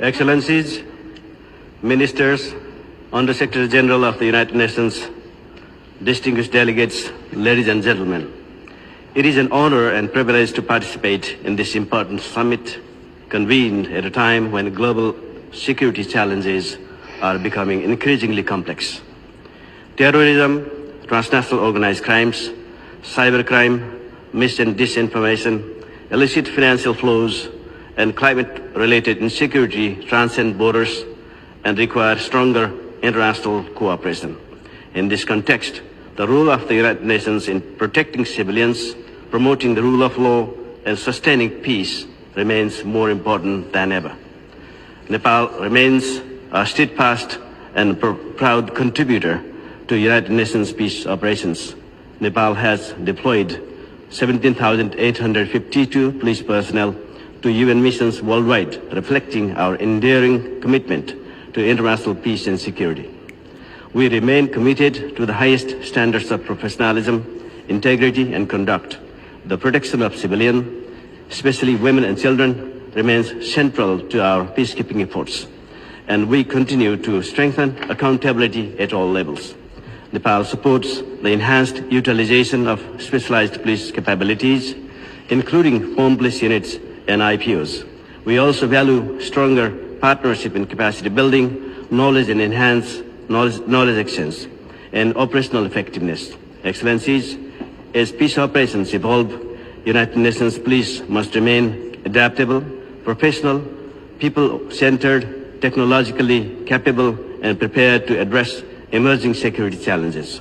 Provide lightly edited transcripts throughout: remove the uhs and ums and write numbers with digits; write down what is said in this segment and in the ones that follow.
Excellencies, Ministers, Under Secretary General of the United Nations, distinguished delegates, ladies and gentlemen, it is an honor and privilege to participate in this important summit convened at a time when global security challenges are becoming increasingly complex. Terrorism, transnational organized crimes, cybercrime, mis- and disinformation, illicit financial flows, and climate-related insecurity transcend borders and require stronger international cooperation. In this context, the role of the United Nations in protecting civilians, promoting the rule of law, and sustaining peace remains more important than ever. Nepal remains a steadfast and proud contributor to United Nations peace operations. Nepal has deployed 17,852 police personnel to UN missions worldwide, reflecting our enduring commitment to international peace and security. We remain committed to the highest standards of professionalism, integrity, and conduct. The protection of civilians, especially women and children, remains central to our peacekeeping efforts, and we continue to strengthen accountability at all levels. Nepal supports the enhanced utilization of specialized police capabilities, including home police units and IPOs. We also value stronger partnership in capacity building, knowledge and enhanced knowledge exchange, and operational effectiveness. Excellencies, as peace operations evolve, United Nations police must remain adaptable, professional, people-centered, technologically capable, and prepared to address emerging security challenges.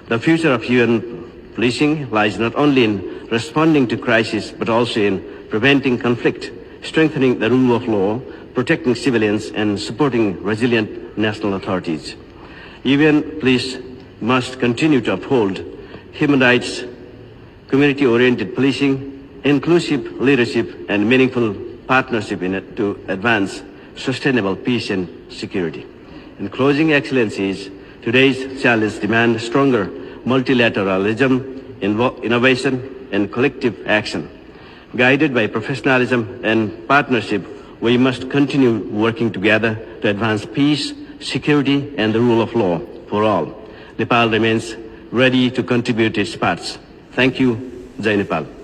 The future of UN policing lies not only in responding to crises, but also in preventing conflict, strengthening the rule of law, protecting civilians, and supporting resilient national authorities. UN police must continue to uphold human rights, community-oriented policing, inclusive leadership, and meaningful partnership to advance sustainable peace and security. In closing, Excellencies, today's challenge demands stronger multilateralism, innovation, and collective action. Guided by professionalism and partnership, we must continue working together to advance peace, security, and the rule of law for all. Nepal remains ready to contribute its parts. Thank you. Jai Nepal.